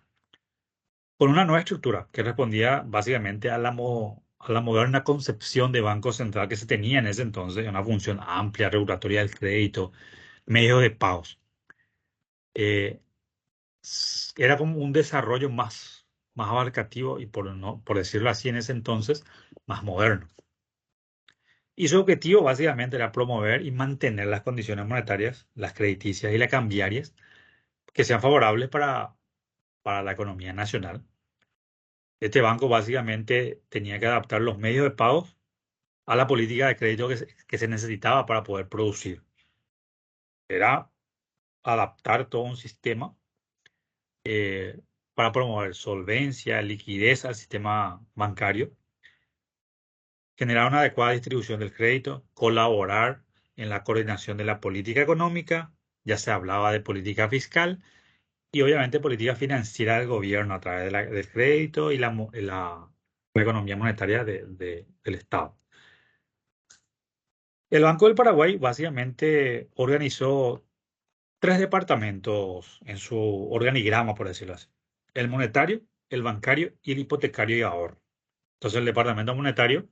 Con una nueva estructura que respondía básicamente a la moderna concepción de banco central que se tenía en ese entonces, una función amplia, regulatoria del crédito, medios de pagos. Eh, Era como un desarrollo más abarcativo y por decirlo así en ese entonces, más moderno. Y su objetivo básicamente era promover y mantener las condiciones monetarias, las crediticias y las cambiarias, que sean favorables para la economía nacional. Este banco básicamente tenía que adaptar los medios de pago a la política de crédito que se necesitaba para poder producir. Era adaptar todo un sistema eh, para promover solvencia, liquidez al sistema bancario, generar una adecuada distribución del crédito, colaborar en la coordinación de la política económica, ya se hablaba de política fiscal y obviamente política financiera del gobierno a través del crédito y la economía monetaria del Estado. El Banco del Paraguay básicamente organizó tres departamentos en su organigrama, por decirlo así. El monetario, el bancario y el hipotecario y ahorro. Entonces el departamento monetario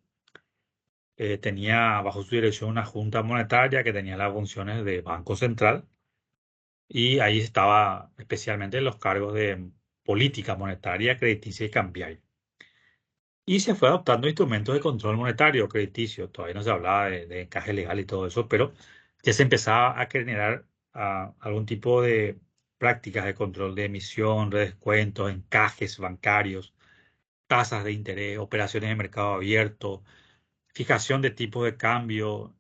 tenía bajo su dirección una junta monetaria que tenía las funciones de Banco Central y ahí estaba especialmente los cargos de política monetaria, crediticia y cambiaria. Y se fue adoptando instrumentos de control monetario, crediticio. Todavía no se hablaba de encaje legal y todo eso, pero ya se empezaba a generar algún tipo de prácticas de control de emisión, de descuentos, encajes bancarios, tasas de interés, operaciones de mercado abierto, fijación de tipos de cambio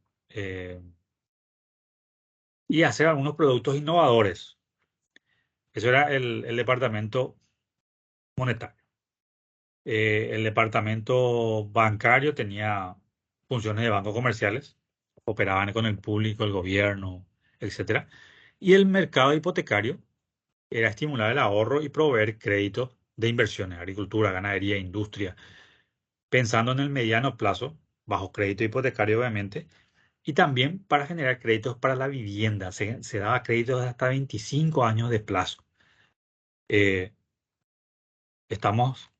y hacer algunos productos innovadores. Eso era el departamento monetario. El departamento bancario tenía funciones de bancos comerciales, operaban con el público, el gobierno, etcétera. Y el mercado hipotecario era estimular el ahorro y proveer créditos de inversiones, agricultura, ganadería, industria, pensando en el mediano plazo, bajo crédito hipotecario obviamente, y también para generar créditos para la vivienda. Se daba créditos de hasta 25 años de plazo. Eh, Estamos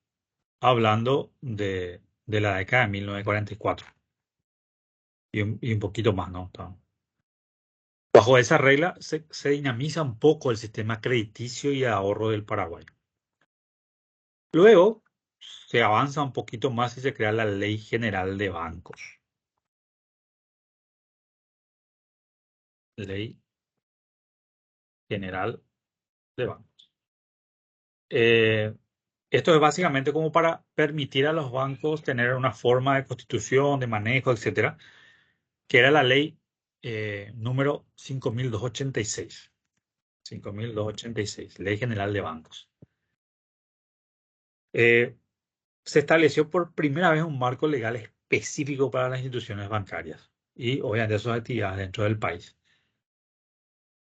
hablando de la década de 1944 y un poquito más, ¿no? Bajo esa regla se dinamiza un poco el sistema crediticio y de ahorro del Paraguay. Luego se avanza un poquito más y se crea la Ley General de Bancos. Ley General de Bancos. Eh, Esto es básicamente como para permitir a los bancos tener una forma de constitución, de manejo, etcétera, que era la ley número 5286. 5286, Ley General de Bancos. Eh, Se estableció por primera vez un marco legal específico para las instituciones bancarias y obviamente sus actividades dentro del país.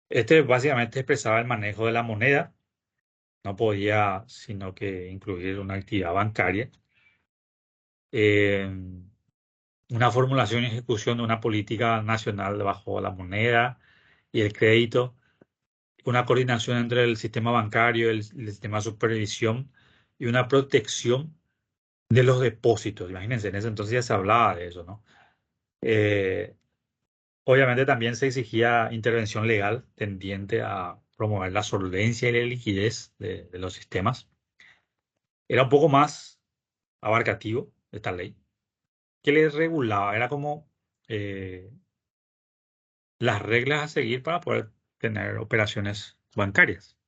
Este básicamente expresaba el manejo de la moneda, no podía sino que incluir una actividad bancaria, eh, una formulación y ejecución de una política nacional bajo la moneda y el crédito, una coordinación entre el sistema bancario, el sistema de supervisión y una protección de los depósitos. Imagínense, en ese entonces ya se hablaba de eso, ¿no? Eh, Obviamente también se exigía intervención legal tendiente a promover la solvencia y la liquidez de los sistemas. Era un poco más abarcativo esta ley, que le regulaba, era como eh, las reglas a seguir para poder tener operaciones bancarias.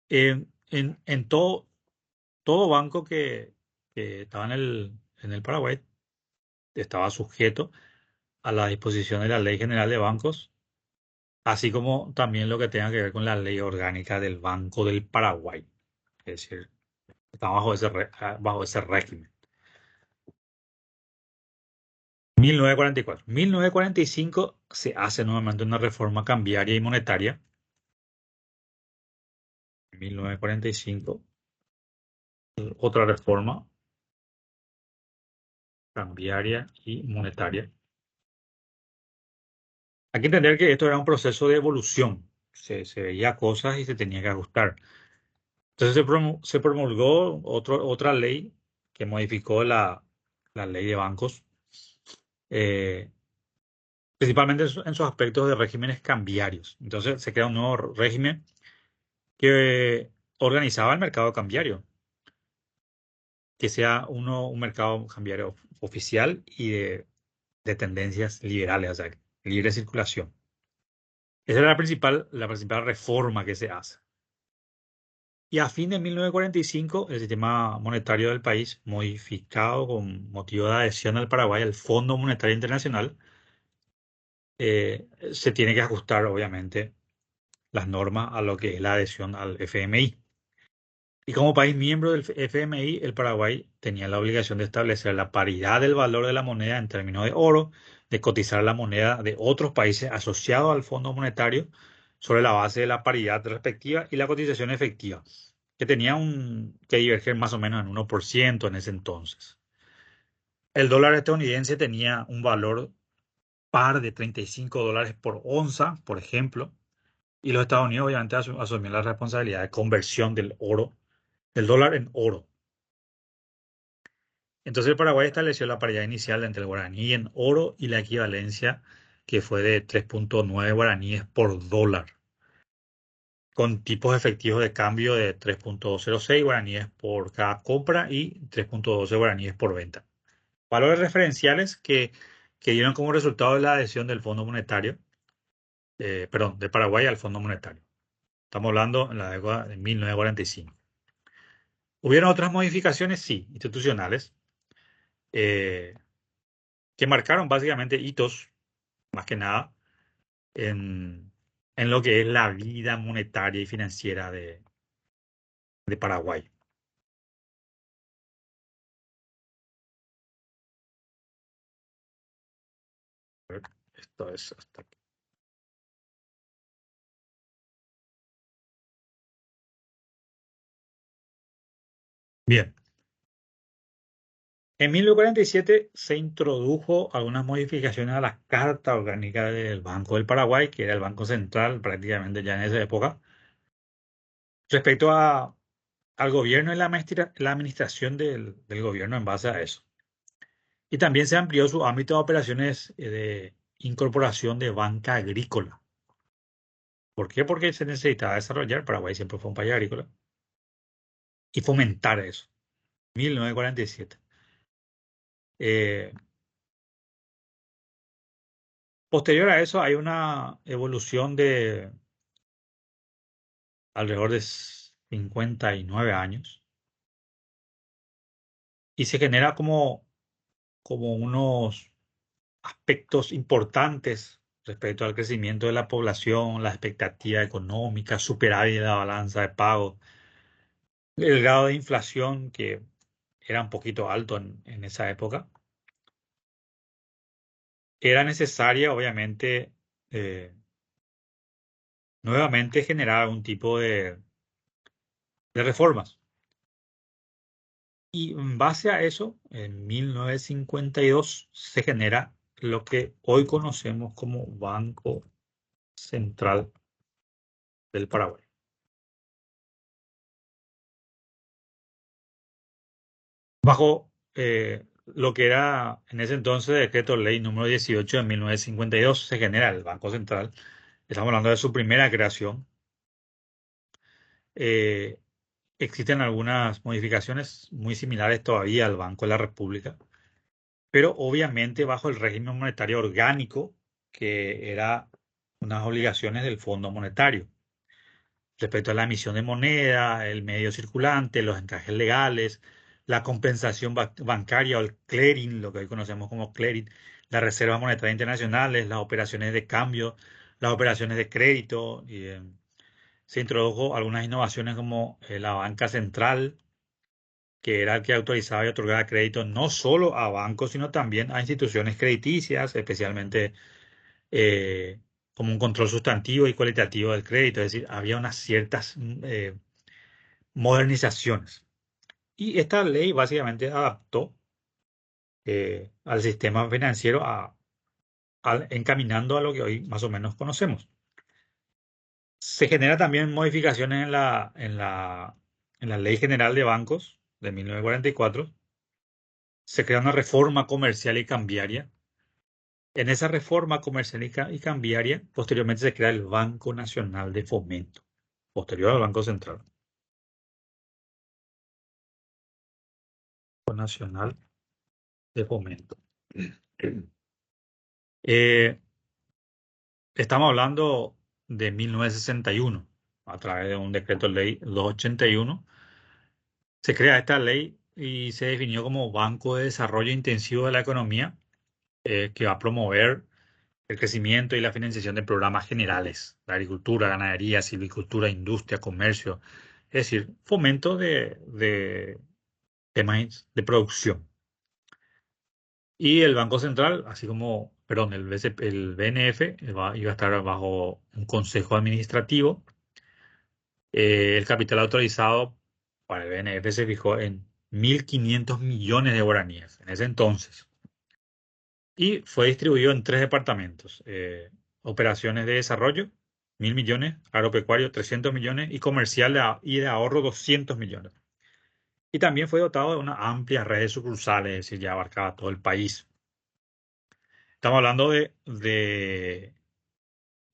En todo banco que estaba en el Paraguay estaba sujeto a la disposición de la Ley General de Bancos, así como también lo que tenga que ver con la ley orgánica del Banco del Paraguay. Es decir, está bajo ese régimen. 1944. 1945 se hace nuevamente una reforma cambiaria y monetaria. 1945, otra reforma cambiaria y monetaria. Hay que entender que esto era un proceso de evolución. Se veía cosas y se tenía que ajustar. Entonces se promulgó otra ley que modificó la ley de bancos, eh, principalmente en sus aspectos de regímenes cambiarios. Entonces se crea un nuevo régimen que organizaba el mercado cambiario, que sea un mercado cambiario oficial y de tendencias liberales, o sea, libre circulación. Esa era la principal reforma que se hace. Y a fin de 1945, el sistema monetario del país, modificado con motivo de adhesión al Paraguay al Fondo Monetario Internacional, se tiene que ajustar, obviamente, las normas a lo que es la adhesión al FMI. Y como país miembro del FMI, el Paraguay tenía la obligación de establecer la paridad del valor de la moneda en términos de oro, de cotizar la moneda de otros países asociados al Fondo Monetario sobre la base de la paridad respectiva y la cotización efectiva, que tenía que diverger más o menos en 1% en ese entonces. El dólar estadounidense tenía un valor par de $35 por onza, por ejemplo, y los Estados Unidos obviamente asumían la responsabilidad de conversión del oro, del dólar en oro. Entonces el Paraguay estableció la paridad inicial entre el guaraní en oro y la equivalencia que fue de 3,9 guaraníes por dólar, con tipos efectivos de cambio de 3,06 guaraníes por cada compra y 3,12 guaraníes por venta. Valores referenciales que dieron como resultado de la adhesión del Fondo Monetario, perdón, de Paraguay al Fondo Monetario. Estamos hablando en la década de 1945. Hubieron otras modificaciones, sí, institucionales, eh, que marcaron básicamente hitos, más que nada, en, en lo que es la vida monetaria y financiera de Paraguay. A ver, esto es hasta aquí. Bien, En 1947 se introdujo algunas modificaciones a la Carta Orgánica del Banco del Paraguay, que era el Banco Central prácticamente ya en esa época, respecto al gobierno y la administración del gobierno en base a eso. Y también se amplió su ámbito de operaciones de incorporación de banca agrícola. ¿Por qué? Porque se necesitaba desarrollar, Paraguay siempre fue un país agrícola, y fomentar eso. 1947. Eh, Posterior a eso hay una evolución de alrededor de 59 años y se genera como unos aspectos importantes respecto al crecimiento de la población, la expectativa económica, superávit de la balanza de pago, el grado de inflación que era un poquito alto en esa época. Era necesaria, obviamente, eh, nuevamente generar algún tipo de reformas. Y en base a eso, en 1952 se genera lo que hoy conocemos como Banco Central del Paraguay. Bajo lo que era en ese entonces Decreto Ley número 18 de 1952 se genera el Banco Central. Estamos hablando de su primera creación. Eh, Existen algunas modificaciones muy similares todavía al Banco de la República, pero obviamente bajo el régimen monetario orgánico, que era unas obligaciones del Fondo Monetario respecto a la emisión de moneda, el medio circulante, los encajes legales, la compensación bancaria o el clearing, lo que hoy conocemos como clearing, las reservas monetarias internacionales, las operaciones de cambio, las operaciones de crédito. Se introdujo algunas innovaciones como la banca central, que era el que autorizaba y otorgaba crédito no solo a bancos, sino también a instituciones crediticias, especialmente eh, como un control sustantivo y cualitativo del crédito. Es decir, había unas ciertas modernizaciones. Y esta ley básicamente adaptó al sistema financiero encaminando a lo que hoy más o menos conocemos. Se genera también modificaciones en la Ley General de Bancos de 1944. Se crea una reforma comercial y cambiaria. En esa reforma comercial y cambiaria, posteriormente se crea el Banco Nacional de Fomento, posterior al Banco Central. Banco Nacional de Fomento. Eh, Estamos hablando de 1961, a través de un decreto ley 281. Se crea esta ley y se definió como Banco de Desarrollo Intensivo de la Economía, que va a promover el crecimiento y la financiación de programas generales, la agricultura, ganadería, silvicultura, industria, comercio, es decir, fomento de temas de producción. Y el Banco Central, así como, perdón, el BNF iba a estar bajo un consejo administrativo. El capital autorizado para el BNF se fijó en 1.500 millones de guaraníes en ese entonces y fue distribuido en tres departamentos. Operaciones de desarrollo, 1.000 millones; agropecuario, 300 millones; y comercial y de ahorro, 200 millones. Y también fue dotado de una amplia red de sucursales, es decir, ya abarcaba todo el país. Estamos hablando de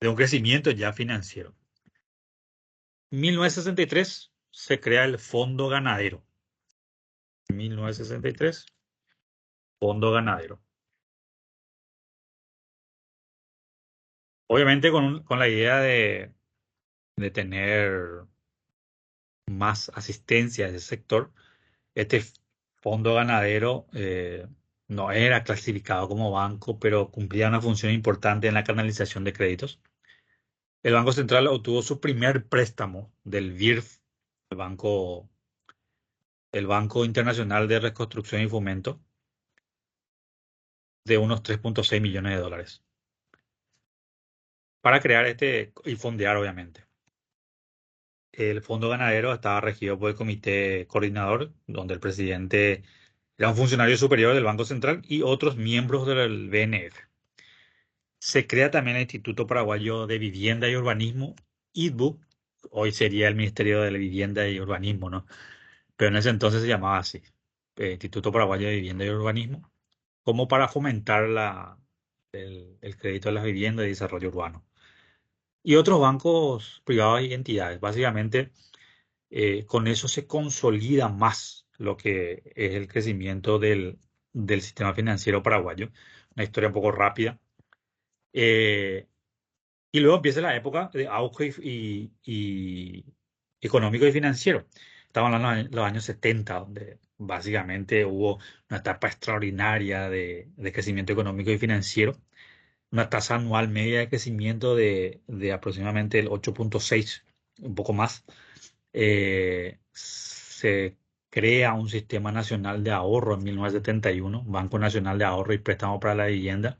un crecimiento ya financiero. En 1963 se crea el Fondo Ganadero. 1963, Fondo Ganadero. Obviamente con la idea de tener más asistencia a ese sector. Este fondo ganadero no era clasificado como banco, pero cumplía una función importante en la canalización de créditos. El Banco Central obtuvo su primer préstamo del BIRF, el Banco Internacional de Reconstrucción y Fomento, de unos 3,6 millones de dólares, para crear y fondear, obviamente. El Fondo Ganadero estaba regido por el Comité Coordinador, donde el presidente Era un funcionario superior del Banco Central y otros miembros del BNF. Se crea también el Instituto Paraguayo de Vivienda y Urbanismo, IDBU, hoy sería el Ministerio de la Vivienda y Urbanismo, ¿no? Pero en ese entonces se llamaba así, Instituto Paraguayo de Vivienda y Urbanismo, como para fomentar el crédito a las viviendas y desarrollo urbano. Y otros bancos privados y entidades. Básicamente, con eso se consolida más lo que es el crecimiento del sistema financiero paraguayo. Una historia un poco rápida. Eh, y luego empieza la época de auge y económico y financiero. Estamos hablando de los años 70, donde básicamente hubo una etapa extraordinaria de crecimiento económico y financiero, una tasa anual media de crecimiento de aproximadamente el 8,6, un poco más. Se crea un sistema nacional de ahorro en 1971, Banco Nacional de Ahorro y Préstamo para la Vivienda.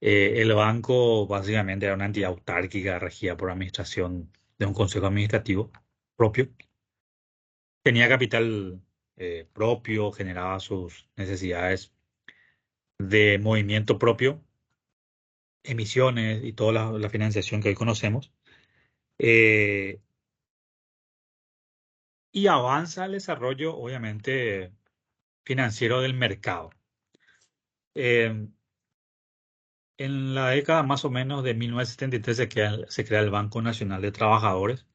El banco básicamente era una entidad autárquica regida por administración de un consejo administrativo propio. Tenía capital propio, generaba sus necesidades de movimiento propio, emisiones y toda la financiación que hoy conocemos. Eh, y avanza el desarrollo, obviamente, financiero del mercado. Eh, en la década más o menos de 1973 se crea el Banco Nacional de Trabajadores,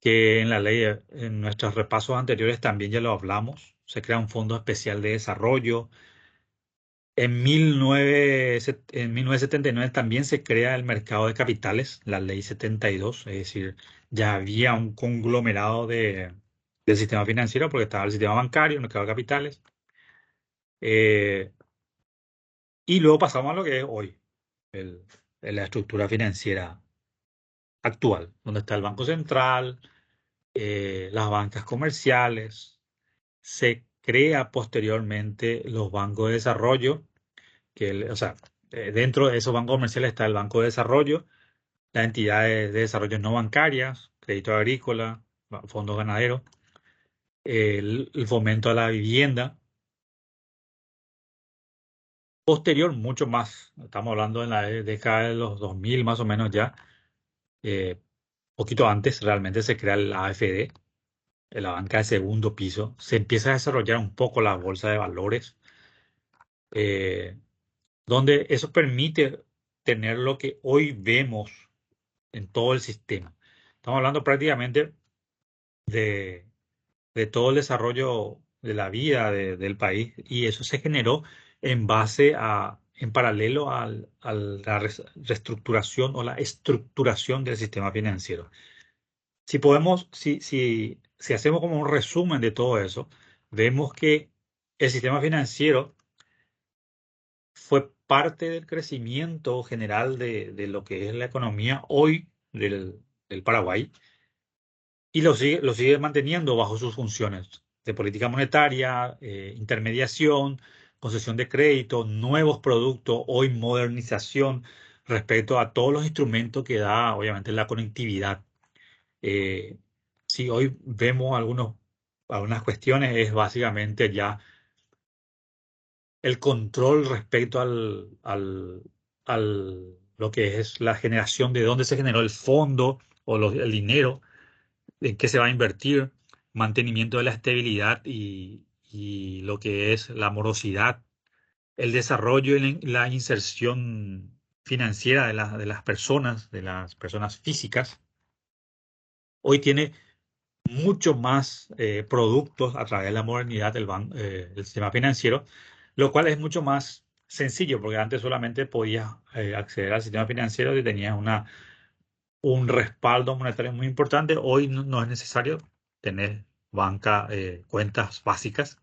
que en la ley, en nuestros repasos anteriores también ya lo hablamos. Se crea un fondo especial de desarrollo. En 1979 también se crea el mercado de capitales, la ley 72, es decir, ya había un conglomerado del sistema financiero porque estaba el sistema bancario, el mercado de capitales. eh, y luego pasamos a lo que es hoy, el- la estructura financiera actual, donde está el Banco Central, las bancas comerciales. Se crea posteriormente los bancos de desarrollo, o sea, dentro de esos bancos comerciales está el Banco de Desarrollo, las entidades de desarrollo no bancarias, crédito agrícola, fondos ganaderos, el fomento a la vivienda. Posterior, mucho más, estamos hablando en la década de los 2000 más o menos ya, eh, poquito antes realmente se crea el AFD, la banca de segundo piso, se empieza a desarrollar un poco la bolsa de valores, eh, donde eso permite tener lo que hoy vemos en todo el sistema. Estamos hablando prácticamente de, de todo el desarrollo de la vida del país y eso se generó en paralelo a la reestructuración o la estructuración del sistema financiero. Si hacemos como un resumen de todo eso, vemos que el sistema financiero fue parte del crecimiento general de lo que es la economía hoy del Paraguay y lo sigue manteniendo bajo sus funciones de política monetaria, intermediación, concesión de crédito, nuevos productos, hoy modernización respecto a todos los instrumentos que da, obviamente, la conectividad. Eh, si hoy vemos algunas cuestiones, es básicamente ya el control respecto lo que es la generación, de dónde se generó el fondo o el dinero, en qué se va a invertir, mantenimiento de la estabilidad y lo que es la morosidad, el desarrollo y la inserción financiera de las personas físicas. Hoy tiene mucho más productos a través de la modernidad del sistema financiero, lo cual es mucho más sencillo, porque antes solamente podías acceder al sistema financiero si tenías un respaldo monetario muy importante. Hoy no es necesario tener cuentas básicas,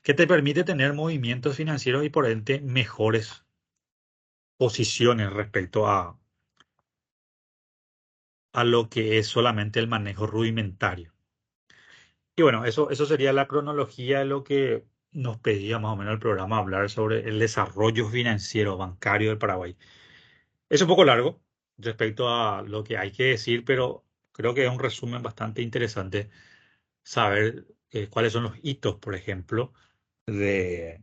que te permite tener movimientos financieros y por ende mejores posiciones respecto a lo que es solamente el manejo rudimentario. Y bueno, eso sería la cronología de lo que nos pedía más o menos el programa, hablar sobre el desarrollo financiero bancario del Paraguay. Es un poco largo respecto a lo que hay que decir, pero creo que es un resumen bastante interesante saber cuáles son los hitos, por ejemplo. de,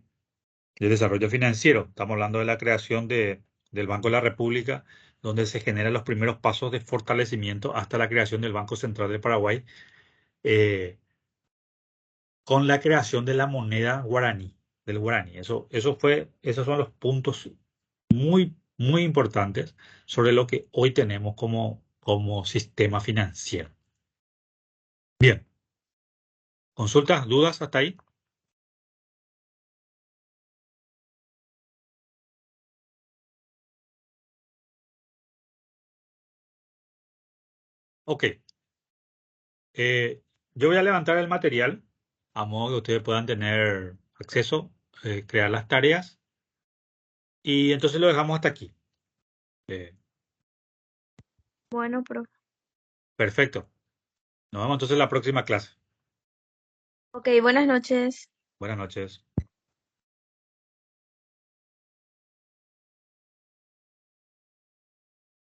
de desarrollo financiero. Estamos hablando de la creación del Banco de la República, donde se generan los primeros pasos de fortalecimiento hasta la creación del Banco Central del Paraguay, eh, con la creación de la moneda guaraní, del guaraní. Esos son los puntos muy, muy importantes sobre lo que hoy tenemos como sistema financiero. Bien, ¿consultas, dudas hasta ahí? Ok. Yo voy a levantar el material a modo que ustedes puedan tener acceso, crear las tareas y entonces lo dejamos hasta aquí. Eh, Bueno, profe. Perfecto. Nos vemos entonces en la próxima clase. Ok, buenas noches. Buenas noches.